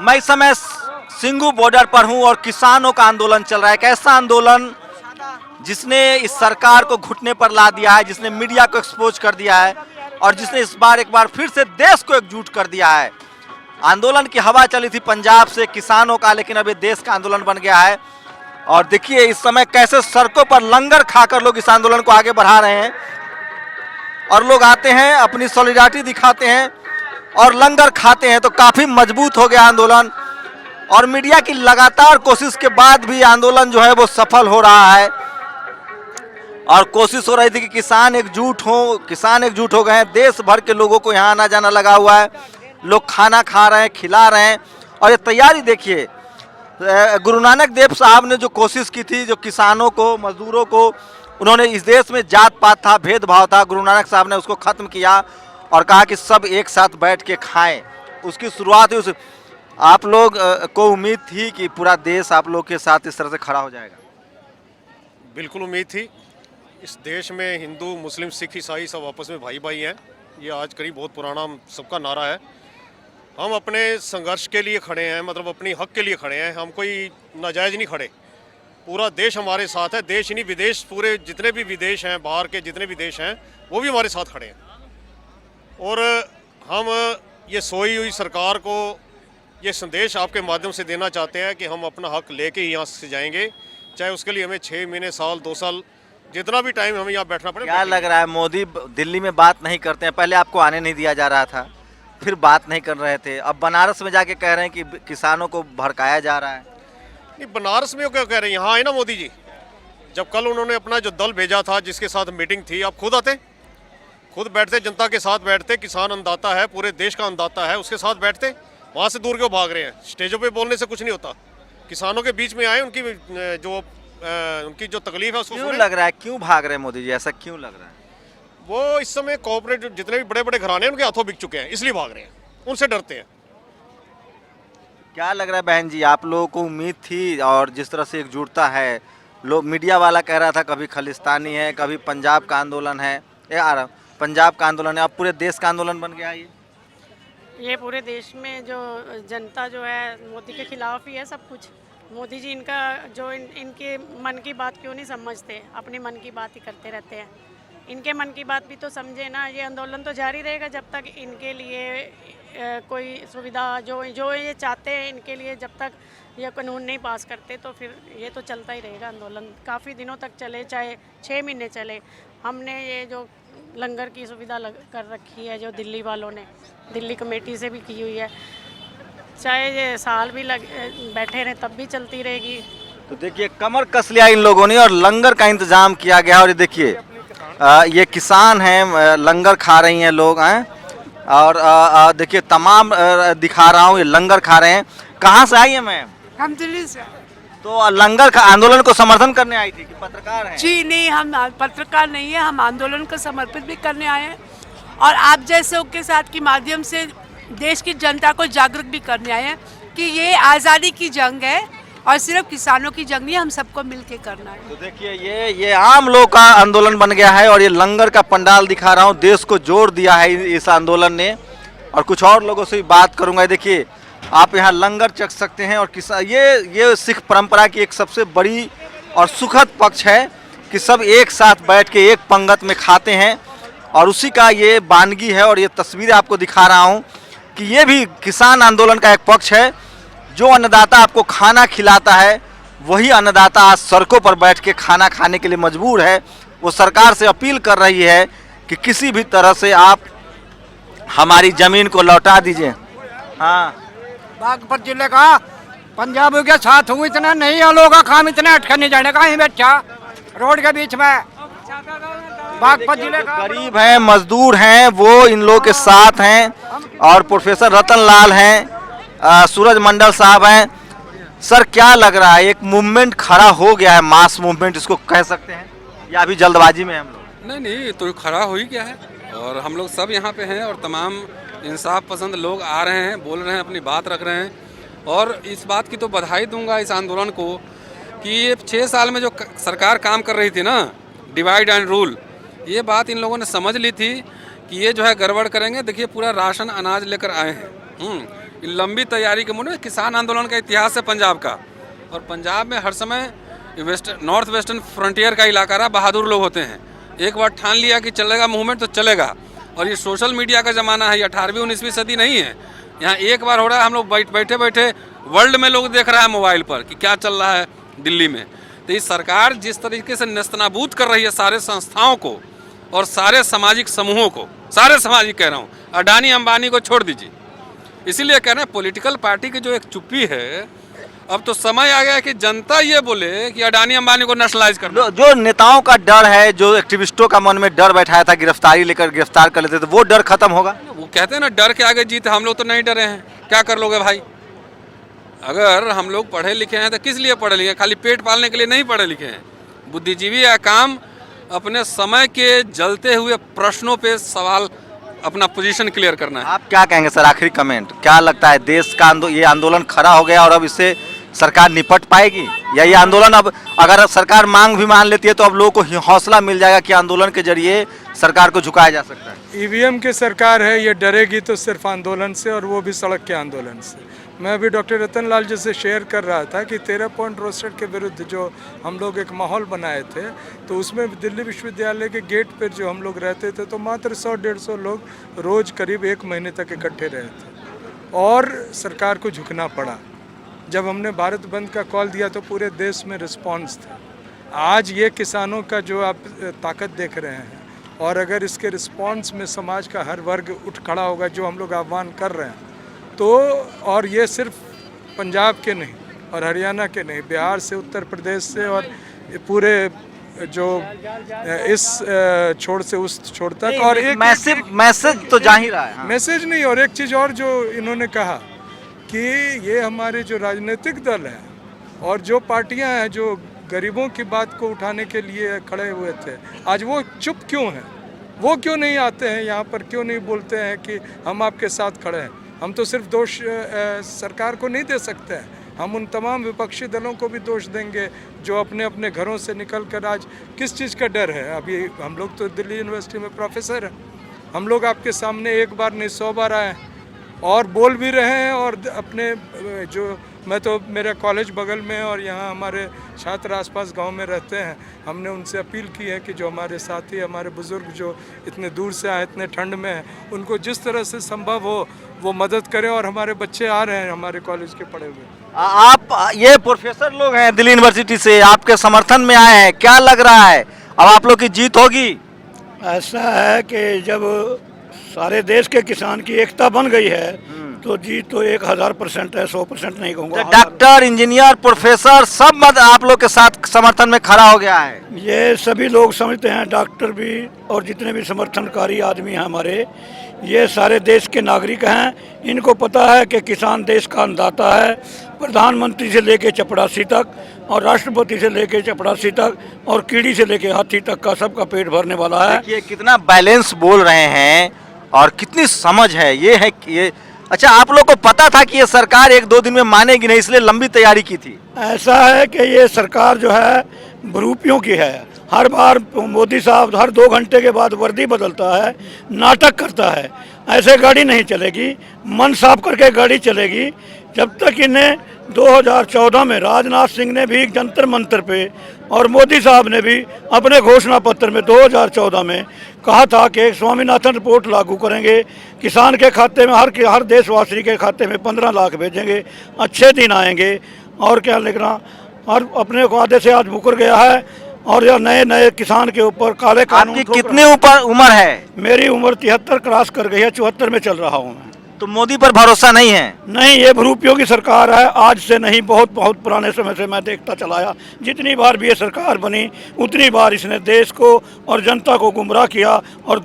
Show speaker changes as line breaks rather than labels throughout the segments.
मैं इस समय सिंगू बॉर्डर पर हूं और किसानों का आंदोलन चल रहा है। एक ऐसा आंदोलन जिसने इस सरकार को घुटने पर ला दिया है, जिसने मीडिया को एक्सपोज कर दिया है और जिसने इस बार एक बार फिर से देश को एकजुट कर दिया है। आंदोलन की हवा चली थी पंजाब से किसानों का, लेकिन अब ये देश का आंदोलन बन गया है। और देखिए इस समय कैसे सड़कों पर लंगर खाकर लोग इस आंदोलन को आगे बढ़ा रहे हैं और लोग आते हैं, अपनी सॉलिडारिटी दिखाते हैं और लंगर खाते हैं। तो काफी मजबूत हो गया आंदोलन और मीडिया की लगातार कोशिश के बाद भी आंदोलन जो है वो सफल हो रहा है और कोशिश हो रही थी कि किसान एकजुट हो गए हैं। देश भर के लोगों को यहाँ आना जाना लगा हुआ है, लोग खाना खा रहे हैं, खिला रहे हैं। और ये तैयारी देखिए, गुरु नानक देव साहब ने जो कोशिश की थी, जो किसानों को, मजदूरों को, उन्होंने इस देश में जात पात था, भेदभाव था, गुरु नानक साहब ने उसको खत्म किया और कहा कि सब एक साथ बैठ के खाएं। उसकी शुरुआत हुई। आप लोग को उम्मीद थी कि पूरा देश आप लोग के साथ इस तरह से खड़ा हो जाएगा?
बिल्कुल उम्मीद थी। इस देश में हिंदू, मुस्लिम, सिख, ईसाई सब आपस में भाई भाई हैं। ये आज करीब बहुत पुराना सबका नारा है। हम अपने संघर्ष के लिए खड़े हैं, मतलब अपनी हक के लिए खड़े हैं। हम कोई नाजायज़ नहीं खड़े। पूरा देश हमारे साथ है। देश नहीं, विदेश, पूरे जितने भी विदेश हैं, बाहर के जितने भी देश हैं, वो भी हमारे साथ खड़े हैं। और हम ये सोई हुई सरकार को ये संदेश आपके माध्यम से देना चाहते हैं कि हम अपना हक लेके ही यहाँ से जाएंगे, चाहे उसके लिए हमें 6 महीने, साल, 2 साल, जितना भी टाइम हमें यहाँ बैठना पड़े।
क्या लग रहा है, मोदी दिल्ली में बात नहीं करते हैं? पहले आपको आने नहीं दिया जा रहा था, फिर बात नहीं कर रहे थे, अब बनारस में जाके कह रहे हैं कि किसानों को भड़काया जा रहा है।
नहीं, बनारस में क्या कह रहे हैं? यहाँ आए ना मोदी जी। जब कल उन्होंने अपना जो दल भेजा था, जिसके साथ मीटिंग थी, आप खुद आते, खुद बैठते, जनता के साथ बैठते। किसान अन्नदाता है, पूरे देश का अन्नदाता है, उसके साथ बैठते। वहाँ से दूर क्यों भाग रहे हैं? स्टेजों पे बोलने से कुछ नहीं होता। किसानों के बीच में आए, उनकी जो तकलीफ है उसको
क्यों लग रहा है, क्यों भाग रहे हैं मोदी जी? ऐसा क्यों लग रहा है?
वो इस समय कॉर्पोरेट जितने भी बड़े बड़े घराने हैं उनके हाथों बिक चुके हैं, इसलिए भाग रहे हैं, उनसे डरते हैं।
क्या लग रहा है बहन जी, आप लोगों को उम्मीद थी? और जिस तरह से एकजुटता है, लोग, मीडिया वाला कह रहा था कभी खालिस्तानी है, कभी पंजाब का आंदोलन है, यार पंजाब का आंदोलन है, अब पूरे देश का आंदोलन बन गया।
ये पूरे देश में जो जनता जो है मोदी के खिलाफ ही है सब कुछ। मोदी जी इनका जो इनके मन की बात क्यों नहीं समझते, अपने मन की बात ही करते रहते हैं। इनके मन की बात भी तो समझे ना। ये आंदोलन तो जारी रहेगा जब तक इनके लिए कोई सुविधा जो ये चाहते हैं इनके लिए, जब तक ये कानून नहीं पास करते तो फिर ये तो चलता ही रहेगा आंदोलन। काफ़ी दिनों तक चले, चाहे 6 महीने चले। हमने ये जो लंगर की सुविधा कर रखी है, जो दिल्ली वालों ने, दिल्ली कमेटी से भी की हुई है, चाहे ये साल भी बैठे रहे तब भी चलती रहेगी।
तो देखिए कमर कस लिया इन लोगों ने और लंगर का इंतजाम किया गया। और ये देखिए ये किसान हैं, लंगर खा रही हैं लोग हैं। और देखिए तमाम दिखा रहा हूँ, ये लंगर खा रहे हैं। कहाँ से आई है मैम?
हम दिल्ली से।
तो लंगर का आंदोलन को समर्थन करने आई थी कि पत्रकार हैं?
जी नहीं, हम पत्रकार नहीं है, हम आंदोलन को समर्पित भी करने आए हैं और आप जैसे के साथ के माध्यम से देश की जनता को जागरूक भी करने आए हैं कि ये आज़ादी की जंग है और सिर्फ किसानों की जंग नहीं, हम सबको मिलके करना है।
तो देखिए ये आम लोग का आंदोलन बन गया है और ये लंगर का पंडाल दिखा रहा हूँ, देश को जोड़ दिया है इस आंदोलन ने। और कुछ और लोगों से भी बात करूँगा। देखिए आप यहाँ लंगर चख सकते हैं और किसान, ये सिख परंपरा की एक सबसे बड़ी और सुखद पक्ष है कि सब एक साथ बैठ के एक पंगत में खाते हैं और उसी का ये वानगी है। और ये तस्वीरें आपको दिखा रहा हूँ कि ये भी किसान आंदोलन का एक पक्ष है। जो अन्नदाता आपको खाना खिलाता है, वही अन्नदाता आज सड़कों पर बैठ के खाना खाने के लिए मजबूर है। वो सरकार से अपील कर रही है कि किसी भी तरह से आप हमारी ज़मीन को लौटा दीजिए। हाँ,
बागपत जिले का पंजाब के साथ हूँ, इतना नहीं है लोगों का काम, इतना अटका नहीं जाने का। ही बैठा रोड के बीच में, बागपत जिले का
गरीब हैं, मजदूर हैं, वो इन लोगों के साथ हैं। और प्रोफेसर रतन लाल हैं, सूरज मंडल साहब हैं। सर क्या लग रहा है, एक मूवमेंट खड़ा हो गया है, मास मूवमेंट इसको कह सकते हैं, या अभी जल्दबाजी में हम लोग?
नहीं, तो खड़ा हो ही गया है और हम लोग सब यहाँ पे हैं और तमाम इंसाफ पसंद लोग आ रहे हैं, बोल रहे हैं, अपनी बात रख रहे हैं। और इस बात की तो बधाई दूंगा इस आंदोलन को कि ये 6 साल में जो सरकार काम कर रही थी ना, डिवाइड एंड रूल, ये बात इन लोगों ने समझ ली थी कि ये जो है गड़बड़ करेंगे। देखिए पूरा राशन अनाज लेकर आए हैं, लंबी तैयारी के मुझे किसान आंदोलन का इतिहास है पंजाब का, और पंजाब में हर समय नॉर्थ वेस्टर्न फ्रंटियर का इलाका रहा, बहादुर लोग होते हैं। एक बार ठान लिया कि चलेगा मूवमेंट तो चलेगा। और ये सोशल मीडिया का ज़माना है, ये 18वीं 19वीं सदी नहीं है। यहाँ एक बार हो रहा है, हम लोग बैठे बैठे वर्ल्ड में लोग देख रहा है मोबाइल पर कि क्या चल रहा है दिल्ली में। तो ये सरकार जिस तरीके से नेस्तनाबूद कर रही है सारे संस्थाओं को और सारे सामाजिक समूहों को, सारे सामाजिक कह रहा हूँ, अडानी अंबानी को छोड़ दीजिए। इसीलिए कह रहे हैं पॉलिटिकल पार्टी की जो एक चुप्पी है, अब तो समय आ गया है कि जनता ये बोले कि अडानी अंबानी को नेशनलाइज कर दो।
जो नेताओं का डर है, जो एक्टिविस्टों का मन में डर बैठाया था गिरफ्तारी लेकर गिरफ्तार कर लेते थे, वो डर खत्म होगा।
वो कहते हैं ना डर के आगे जीत, हम लोग तो नहीं डरे हैं। क्या कर लोगे भाई? अगर हम लोग पढ़े लिखे हैं तो किस लिए पढ़े लिखे हैं? खाली पेट पालने के लिए नहीं पढ़े लिखे हैं। बुद्धिजीवी का काम अपने समय के जलते हुए प्रश्नों पे सवाल, अपना पोजीशन क्लियर करना है।
आप क्या कहेंगे सर, आखिरी कमेंट क्या लगता है, देश का ये आंदोलन खड़ा हो गया और अब इससे सरकार निपट पाएगी, या ये आंदोलन अब अगर सरकार मांग भी मान लेती है तो अब लोगों को हौसला मिल जाएगा कि आंदोलन के जरिए सरकार को झुकाया जा सकता है?
ईवीएम की सरकार है, ये डरेगी तो सिर्फ आंदोलन से, और वो भी सड़क के आंदोलन से। मैं अभी डॉक्टर रतन लाल जी से शेयर कर रहा था कि 13 पॉइंट रोस्टर के विरुद्ध जो हम लोग एक माहौल बनाए थे, तो उसमें दिल्ली विश्वविद्यालय के गेट पर जो हम लोग रहते थे तो मात्र 100-150 लोग रोज़ करीब 1 महीने तक इकट्ठे रहे थे, और सरकार को झुकना पड़ा। जब हमने भारत बंद का कॉल दिया तो पूरे देश में रिस्पांस था। आज ये किसानों का जो आप ताकत देख रहे हैं, और अगर इसके रिस्पांस में समाज का हर वर्ग उठ खड़ा होगा, जो हम लोग आह्वान कर रहे हैं, तो और ये सिर्फ पंजाब के नहीं और हरियाणा के नहीं, बिहार से, उत्तर प्रदेश से, और पूरे जो इस छोर से उस छोर तक, और एक
मैसेज तो जा ही रहा है। हाँ।
मैसेज नहीं, और एक चीज़ और जो इन्होंने कहा कि ये हमारे जो राजनीतिक दल हैं और जो पार्टियां हैं जो गरीबों की बात को उठाने के लिए खड़े हुए थे, आज वो चुप क्यों हैं? वो क्यों नहीं आते हैं यहाँ पर? क्यों नहीं बोलते हैं कि हम आपके साथ खड़े हैं? हम तो सिर्फ दोष सरकार को नहीं दे सकते हैं, हम उन तमाम विपक्षी दलों को भी दोष देंगे जो अपने अपने घरों से निकल कर आज किस चीज़ का डर है। अभी हम लोग तो दिल्ली यूनिवर्सिटी में प्रोफेसर हैं, हम लोग आपके सामने एक बार नहीं 100 बार आए और बोल भी रहे हैं। और अपने जो मैं तो मेरा कॉलेज बगल में है और यहाँ हमारे छात्र आसपास गांव में रहते हैं, हमने उनसे अपील की है कि जो हमारे साथी, हमारे बुज़ुर्ग जो इतने दूर से आए, इतने ठंड में हैं, उनको जिस तरह से संभव हो वो मदद करें। और हमारे बच्चे आ रहे हैं हमारे कॉलेज के पढ़े हुए।
आप ये प्रोफेसर लोग हैं दिल्ली यूनिवर्सिटी से, आपके समर्थन में आए हैं, क्या लग रहा है अब आप लोग की जीत होगी?
ऐसा है कि जब सारे देश के किसान की एकता बन गई है तो जीत तो 1000% है, 100% नहीं कहूँगा।
डॉक्टर, इंजीनियर, प्रोफेसर सब मत आप लोग के साथ समर्थन में खड़ा हो गया है।
ये सभी लोग समझते हैं, डॉक्टर भी और जितने भी समर्थनकारी आदमी हैं हमारे, ये सारे देश के नागरिक हैं। इनको पता है कि किसान देश का अन्नदाता है। प्रधानमंत्री से लेके चपड़ासी तक और राष्ट्रपति से लेके चपड़ासी तक और कीड़ी से लेके हाथी तक का सबका पेट भरने वाला है।
देखिए कितना बैलेंस बोल रहे हैं और कितनी समझ है। ये अच्छा, आप लोग को पता था कि ये सरकार 1-2 दिन में मानेगी नहीं, इसलिए लंबी तैयारी की थी?
ऐसा है कि ये सरकार जो है बरूपियों की है। हर बार मोदी साहब हर 2 घंटे के बाद वर्दी बदलता है, नाटक करता है। ऐसे गाड़ी नहीं चलेगी, मन साफ करके गाड़ी चलेगी। जब तक इन्हें 2014 में राजनाथ सिंह ने भी जंतर मंतर पे और मोदी साहब ने भी अपने घोषणा पत्र में 2014 में कहा था कि स्वामीनाथन रिपोर्ट लागू करेंगे, किसान के खाते में हर देशवासी के खाते में 15 लाख भेजेंगे, अच्छे दिन आएंगे। और क्या लिखना, और अपने वादे से आज मुकर गया है। और यह नए किसान के ऊपर काले कानून।
आपकी कितनी उम्र है?
मेरी उम्र 73 क्रॉस कर गई है, 74 में चल रहा हूँ मैं।
तो मोदी पर भरोसा नहीं है?
नहीं, ये भरूपियों की सरकार है। आज से नहीं, बहुत पुराने समय से मैं देखता चलाया। जितनी बार भी ये सरकार बनी उतनी बार इसने देश को और जनता को गुमराह किया और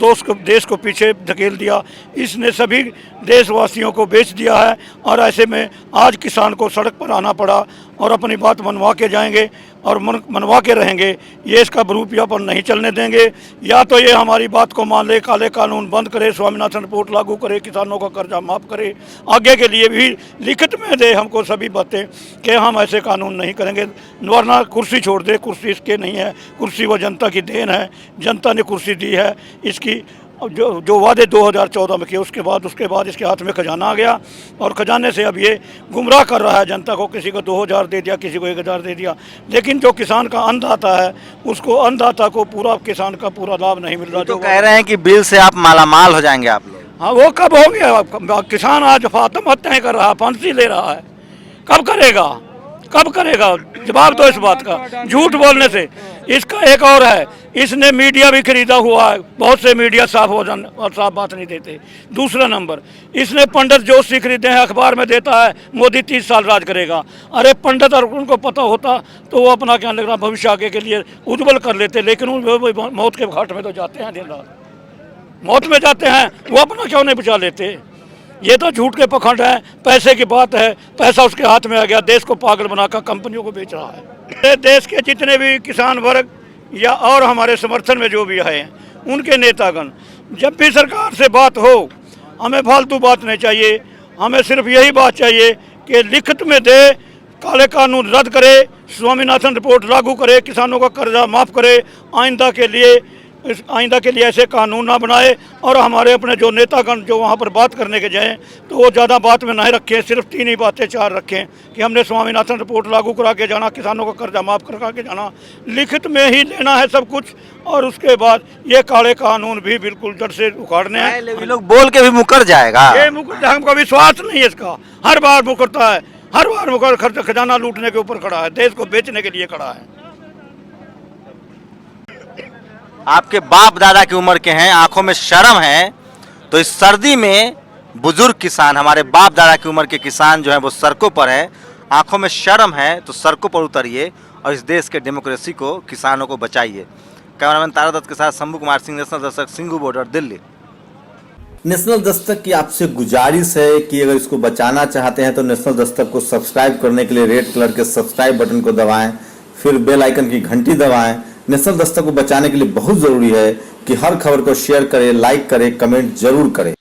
देश को पीछे धकेल दिया। इसने सभी देशवासियों को बेच दिया है और ऐसे में आज किसान को सड़क पर आना पड़ा और अपनी बात मनवा के जाएंगे और मनवा के रहेंगे। ये इसका बरूपियापन नहीं चलने देंगे। या तो ये हमारी बात को मान ले, काले कानून बंद करे, स्वामीनाथन रिपोर्ट लागू करे, किसानों का कर्जा माफ़ करे, आगे के लिए भी लिखित में दे हमको सभी बातें कि हम ऐसे कानून नहीं करेंगे, वरना कुर्सी छोड़ दे। कुर्सी इसके नहीं है, कुर्सी वो जनता की देन है, जनता ने कुर्सी दी है इसकी। जो वादे 2014 में किए उसके बाद इसके हाथ में खजाना आ गया और खजाने से अब ये गुमराह कर रहा है जनता को। किसी को 2000 दे दिया, किसी को 1000 दे दिया, लेकिन जो किसान का अन्नदाता है उसको अन्नदाता को पूरा किसान का पूरा लाभ नहीं मिल रहा।
तो कह रहे हैं कि बिल से आप मालामाल हो जाएंगे आप लोग।
हाँ, वो कब होंगे? किसान आज आत्महत्याएं कर रहा है, फांसी ले रहा है, कब करेगा? कब करेगा? जवाब दो इस बात का। झूठ बोलने से। इसका एक और है, इसने मीडिया भी खरीदा हुआ है, बहुत से मीडिया साफ हो जाने और साफ बात नहीं देते। दूसरा नंबर, इसने पंडित जोशी खरीदे हैं, अखबार में देता है मोदी 30 साल राज करेगा। अरे पंडित और उनको पता होता तो वो अपना क्या लग रहा भविष्य आगे के लिए उज्जवल कर लेते, लेकिन वो मौत के घाट में तो जाते हैं, दिन रात मौत में जाते हैं, वो अपना क्यों नहीं बचा लेते? ये तो झूठ के पखंड है, पैसे की बात है, पैसा उसके हाथ में आ गया, देश को पागल बनाकर कंपनियों को बेच रहा है। देश के जितने भी किसान वर्ग या और हमारे समर्थन में जो भी है उनके नेतागण, जब भी सरकार से बात हो, हमें फालतू बात नहीं चाहिए, हमें सिर्फ यही बात चाहिए कि लिखित में दे, काले कानून रद्द करे, स्वामीनाथन रिपोर्ट लागू करे, किसानों का कर्जा माफ़ करे, आइंदा के लिए ऐसे कानून ना बनाए। और हमारे अपने जो नेतागण जो वहाँ पर बात करने के जाएँ तो वो ज़्यादा बात में नहीं रखें, सिर्फ 3 ही बातें 4 रखें कि हमने स्वामीनाथन रिपोर्ट लागू करा के जाना, किसानों का कर्जा माफ़ करा के जाना, लिखित में ही लेना है सब कुछ। और उसके बाद ये काले कानून भी बिल्कुल जड़ से उखाड़ने हैं।
ये लोग बोल के भी मुकर जाएगा।
ये मुकर, हमको विश्वास नहीं है इसका, हर बार मुकरता है, हर बार मुकर खजाना लूटने के ऊपर खड़ा है, देश को बेचने के लिए खड़ा है।
आपके बाप दादा की उम्र के हैं, आंखों में शर्म है, तो इस सर्दी में बुजुर्ग किसान, हमारे बाप दादा की उम्र के किसान जो हैं वो सड़कों पर हैं, आंखों में शर्म है तो सड़कों पर उतरिए और इस देश के डेमोक्रेसी को, किसानों को बचाइए। कैमरामैन तारा दत्त के साथ Shambhu Kumar Singh, national Dastak, Singhu border, Delhi.
National Dastak की आपसे गुजारिश है कि अगर इसको बचाना चाहते हैं तो नेशनल दस्तक को सब्सक्राइब करने के लिए रेड कलर के सब्सक्राइब बटन को दबाएं, फिर बेल आइकन की घंटी दबाएं। नेशनल दस्तक को बचाने के लिए बहुत जरूरी है कि हर खबर को शेयर करें, लाइक करें, कमेंट जरूर करें।